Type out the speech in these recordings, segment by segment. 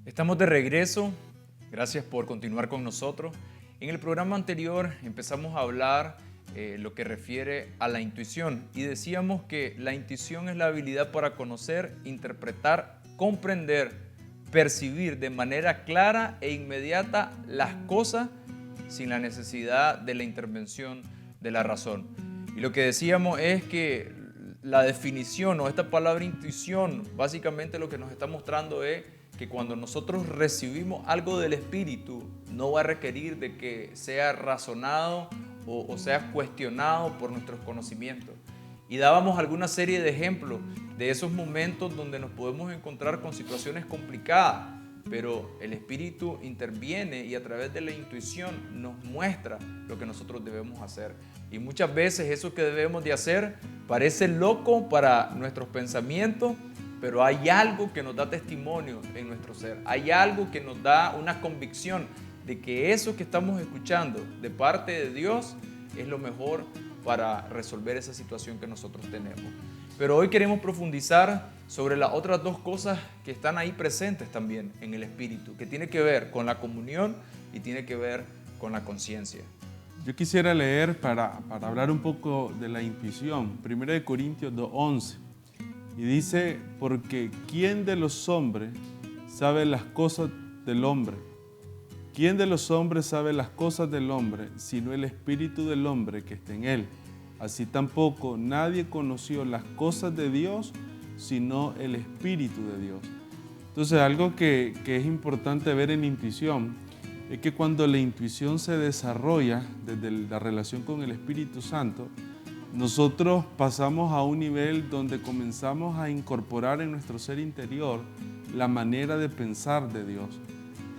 Estamos de regreso, gracias por continuar con nosotros. En el programa anterior empezamos a hablar lo que refiere a la intuición y decíamos que la intuición es la habilidad para conocer, interpretar, comprender, percibir de manera clara e inmediata las cosas sin la necesidad de la intervención de la razón. Y lo que decíamos es que la definición o esta palabra intuición básicamente lo que nos está mostrando es que cuando nosotros recibimos algo del Espíritu, no va a requerir de que sea razonado o sea cuestionado por nuestros conocimientos. Y dábamos alguna serie de ejemplos de esos momentos donde nos podemos encontrar con situaciones complicadas, pero el Espíritu interviene y a través de la intuición nos muestra lo que nosotros debemos hacer. Y muchas veces eso que debemos de hacer parece loco para nuestros pensamientos, pero hay algo que nos da testimonio en nuestro ser. Hay algo que nos da una convicción de que eso que estamos escuchando de parte de Dios es lo mejor para resolver esa situación que nosotros tenemos. Pero hoy queremos profundizar sobre las otras dos cosas que están ahí presentes también en el Espíritu, que tiene que ver con la comunión y tiene que ver con la conciencia. Yo quisiera leer para hablar un poco de la intuición, 1 Corintios 2:11. Y dice, porque ¿quién de los hombres sabe las cosas del hombre? ¿Quién de los hombres sabe las cosas del hombre, sino el espíritu del hombre que está en él? Así tampoco nadie conoció las cosas de Dios, sino el espíritu de Dios. Entonces, algo que es importante ver en la intuición es que cuando la intuición se desarrolla desde la relación con el Espíritu Santo, nosotros pasamos a un nivel donde comenzamos a incorporar en nuestro ser interior la manera de pensar de Dios.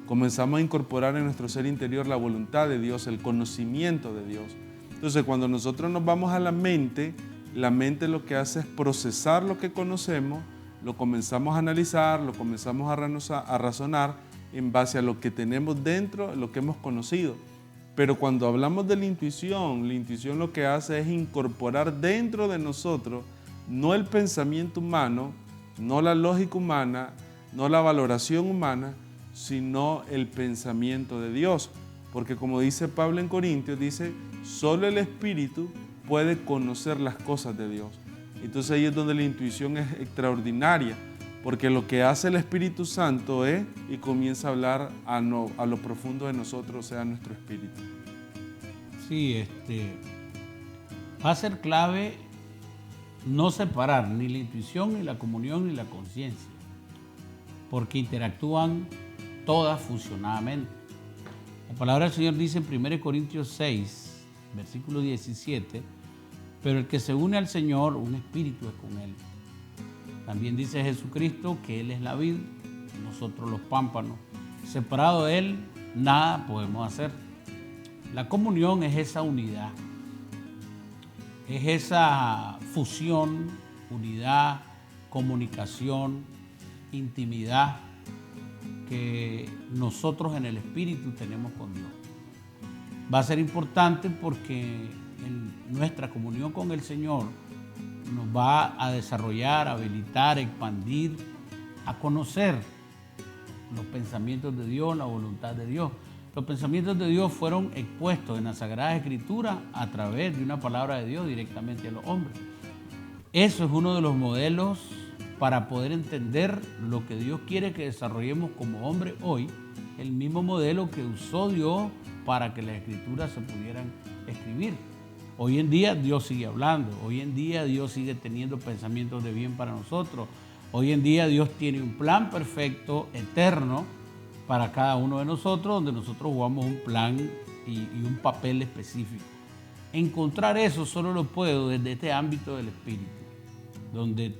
Comenzamos a incorporar en nuestro ser interior la voluntad de Dios, el conocimiento de Dios. Entonces, cuando nosotros nos vamos a la mente lo que hace es procesar lo que conocemos, lo comenzamos a analizar, lo comenzamos a razonar en base a lo que tenemos dentro, lo que hemos conocido. Pero cuando hablamos de la intuición lo que hace es incorporar dentro de nosotros no el pensamiento humano, no la lógica humana, no la valoración humana, sino el pensamiento de Dios. Porque como dice Pablo en Corintios, dice, solo el Espíritu puede conocer las cosas de Dios. Entonces ahí es donde la intuición es extraordinaria, porque lo que hace el Espíritu Santo es y comienza a hablar a lo profundo de nosotros, o sea, a nuestro espíritu. Sí, va a ser clave no separar ni la intuición, ni la comunión, ni la conciencia, porque interactúan todas fusionadamente. La palabra del Señor dice en 1 Corintios 6, versículo 17, pero el que se une al Señor, un espíritu es con Él. También dice Jesucristo que Él es la vid, nosotros los pámpanos. Separado de Él, nada podemos hacer. La comunión es esa unidad, es esa fusión, unidad, comunicación, intimidad que nosotros en el Espíritu tenemos con Dios. Va a ser importante porque en nuestra comunión con el Señor nos va a desarrollar, a habilitar, a expandir, a conocer los pensamientos de Dios, la voluntad de Dios. Los pensamientos de Dios fueron expuestos en la Sagrada Escritura a través de una palabra de Dios directamente a los hombres. Eso es uno de los modelos para poder entender lo que Dios quiere que desarrollemos como hombres hoy, el mismo modelo que usó Dios para que las Escrituras se pudieran escribir. Hoy en día Dios sigue hablando, hoy en día Dios sigue teniendo pensamientos de bien para nosotros, hoy en día Dios tiene un plan perfecto, eterno, para cada uno de nosotros, donde nosotros jugamos un plan y un papel específico. Encontrar eso solo lo puedo desde este ámbito del Espíritu, donde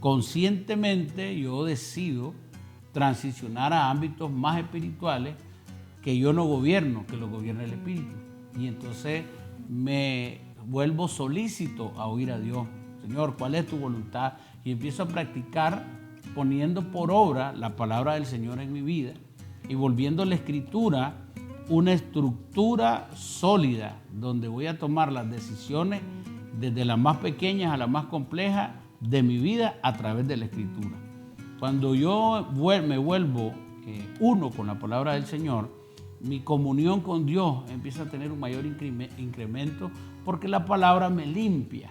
conscientemente yo decido transicionar a ámbitos más espirituales que yo no gobierno, que lo gobierna el Espíritu. Y entonces me vuelvo solícito a oír a Dios. Señor, ¿cuál es tu voluntad? Y empiezo a practicar poniendo por obra la palabra del Señor en mi vida y volviendo la Escritura una estructura sólida donde voy a tomar las decisiones desde las más pequeñas a las más complejas de mi vida a través de la Escritura. Cuando yo me vuelvo uno con la palabra del Señor, mi comunión con Dios empieza a tener un mayor incremento porque la palabra me limpia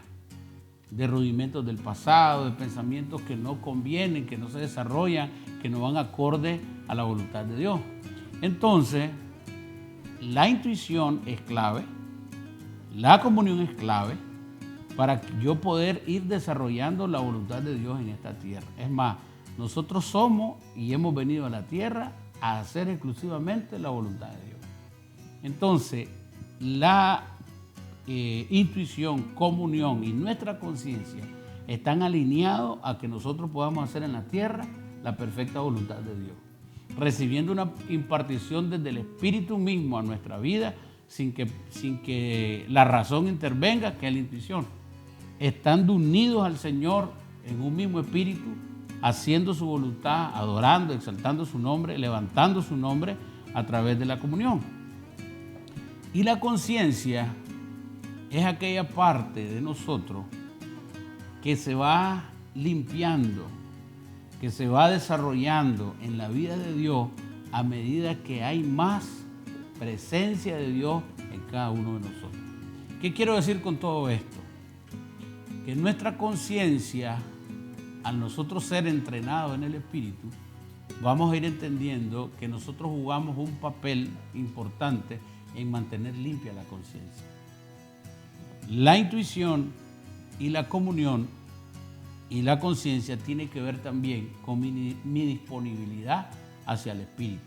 de rudimentos del pasado, de pensamientos que no convienen, que no se desarrollan, que no van acorde a la voluntad de Dios. Entonces, la intuición es clave, la comunión es clave para yo poder ir desarrollando la voluntad de Dios en esta tierra. Es más, nosotros somos y hemos venido a la tierra a hacer exclusivamente la voluntad de Dios. Entonces, la intuición, comunión y nuestra conciencia están alineados a que nosotros podamos hacer en la tierra la perfecta voluntad de Dios, recibiendo una impartición desde el Espíritu mismo a nuestra vida sin que la razón intervenga, que es la intuición, estando unidos al Señor en un mismo espíritu, haciendo su voluntad, adorando, exaltando su nombre, levantando su nombre a través de la comunión. Y la conciencia es aquella parte de nosotros que se va limpiando, que se va desarrollando en la vida de Dios a medida que hay más presencia de Dios en cada uno de nosotros. ¿Qué quiero decir con todo esto? Que nuestra conciencia, al nosotros ser entrenados en el Espíritu, vamos a ir entendiendo que nosotros jugamos un papel importante en mantener limpia la conciencia. La intuición y la comunión y la conciencia tiene que ver también con mi disponibilidad hacia el Espíritu,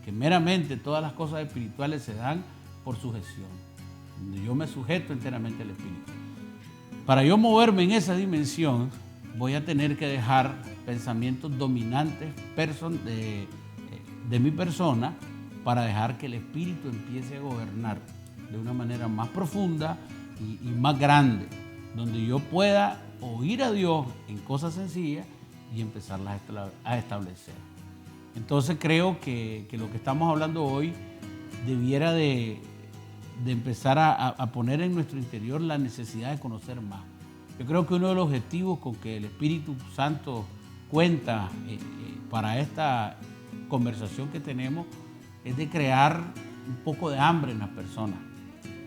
que meramente todas las cosas espirituales se dan por sujeción, donde yo me sujeto enteramente al Espíritu. Para yo moverme en esa dimensión, voy a tener que dejar pensamientos dominantes de mi persona para dejar que el Espíritu empiece a gobernar de una manera más profunda y más grande, donde yo pueda oír a Dios en cosas sencillas y empezarlas a establecer. Entonces creo que lo que estamos hablando hoy debiera de empezar a poner en nuestro interior la necesidad de conocer más. Yo creo que uno de los objetivos con que el Espíritu Santo cuenta para esta conversación que tenemos es de crear un poco de hambre en las personas,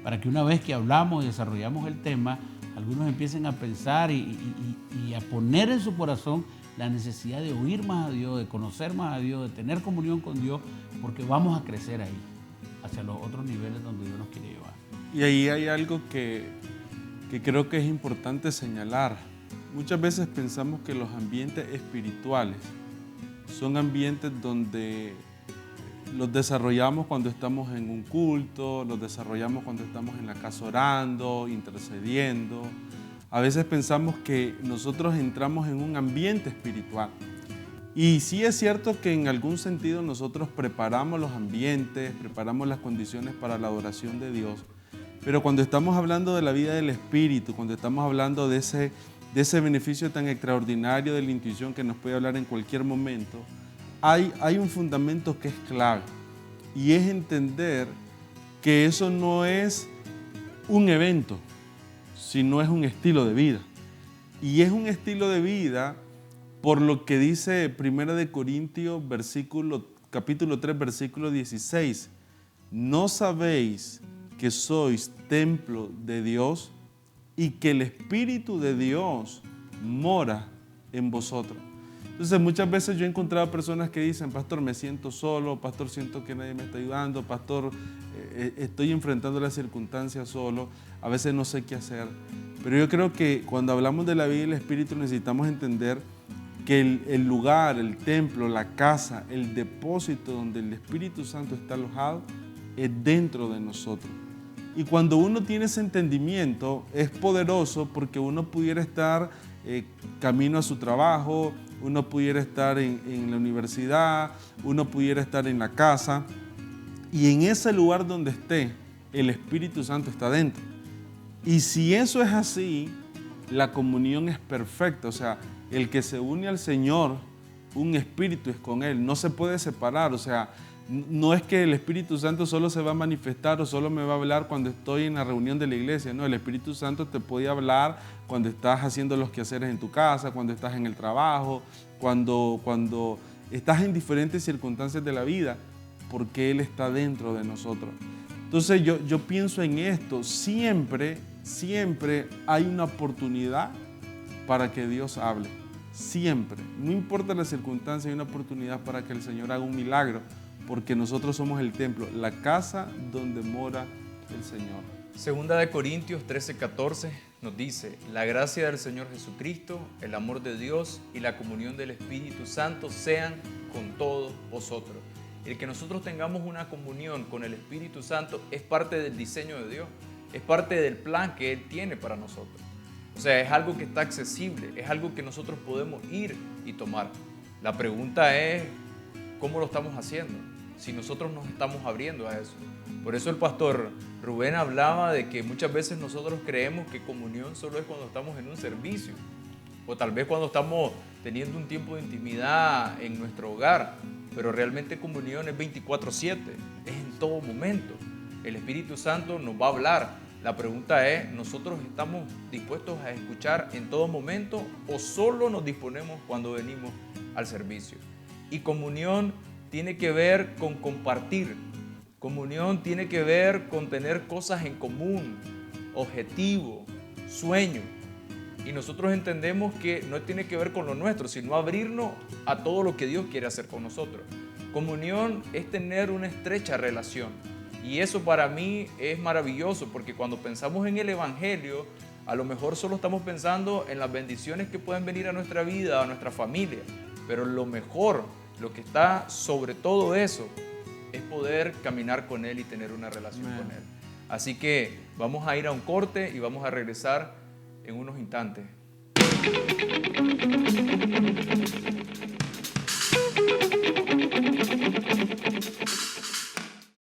para que una vez que hablamos y desarrollamos el tema, algunos empiecen a pensar y a poner en su corazón la necesidad de oír más a Dios, de conocer más a Dios, de tener comunión con Dios, porque vamos a crecer ahí, hacia los otros niveles donde Dios nos quiere llevar. Y ahí hay algo que creo que es importante señalar. Muchas veces pensamos que los ambientes espirituales son ambientes donde los desarrollamos cuando estamos en un culto, los desarrollamos cuando estamos en la casa orando, intercediendo. A veces pensamos que nosotros entramos en un ambiente espiritual. Y sí es cierto que en algún sentido nosotros preparamos los ambientes, preparamos las condiciones para la adoración de Dios. Pero cuando estamos hablando de la vida del Espíritu, cuando estamos hablando de ese beneficio tan extraordinario de la intuición que nos puede hablar en cualquier momento, hay un fundamento que es clave, y es entender que eso no es un evento, sino es un estilo de vida. Y es un estilo de vida por lo que dice 1 Corintios capítulo 3, versículo 16. ¿No sabéis que sois templo de Dios y que el Espíritu de Dios mora en vosotros? Entonces muchas veces yo he encontrado personas que dicen: pastor, me siento solo, pastor, siento que nadie me está ayudando, pastor, estoy enfrentando las circunstancias solo, a veces no sé qué hacer. Pero yo creo que cuando hablamos de la vida y el Espíritu necesitamos entender que el lugar, el templo, la casa, el depósito donde el Espíritu Santo está alojado es dentro de nosotros. Y cuando uno tiene ese entendimiento es poderoso, porque uno pudiera estar camino a su trabajo, uno pudiera estar en la universidad, uno pudiera estar en la casa, y en ese lugar donde esté, el Espíritu Santo está dentro. Y si eso es así, la comunión es perfecta. O sea, el que se une al Señor, un espíritu es con Él, no se puede separar. O sea, No es que el Espíritu Santo solo se va a manifestar o solo me va a hablar cuando estoy en la reunión de la iglesia. No, el Espíritu Santo te puede hablar cuando estás haciendo los quehaceres en tu casa, cuando estás en el trabajo, cuando estás en diferentes circunstancias de la vida, porque Él está dentro de nosotros. Entonces yo pienso en esto, siempre hay una oportunidad para que Dios hable. Siempre, no importa la circunstancia, hay una oportunidad para que el Señor haga un milagro, porque nosotros somos el templo, la casa donde mora el Señor. Segunda de Corintios 13:14 nos dice: la gracia del Señor Jesucristo, el amor de Dios y la comunión del Espíritu Santo sean con todos vosotros. El que nosotros tengamos una comunión con el Espíritu Santo es parte del diseño de Dios, es parte del plan que Él tiene para nosotros. O sea, es algo que está accesible, es algo que nosotros podemos ir y tomar. La pregunta es, ¿cómo lo estamos haciendo? Si nosotros nos estamos abriendo a eso. Por eso el pastor Rubén hablaba de que muchas veces nosotros creemos que comunión solo es cuando estamos en un servicio, o tal vez cuando estamos teniendo un tiempo de intimidad en nuestro hogar, pero realmente comunión es 24/7, es en todo momento. El Espíritu Santo nos va a hablar. La pregunta es, ¿nosotros estamos dispuestos a escuchar en todo momento o solo nos disponemos cuando venimos al servicio? Y comunión tiene que ver con compartir. Comunión tiene que ver con tener cosas en común, objetivo, sueño. Y nosotros entendemos que no tiene que ver con lo nuestro, sino abrirnos a todo lo que Dios quiere hacer con nosotros. Comunión es tener una estrecha relación. Y eso para mí es maravilloso, porque cuando pensamos en el Evangelio, a lo mejor solo estamos pensando en las bendiciones que pueden venir a nuestra vida, a nuestra familia. Pero lo mejor, lo que está sobre todo eso, es poder caminar con Él y tener una relación con Él. Así que vamos a ir a un corte y vamos a regresar en unos instantes.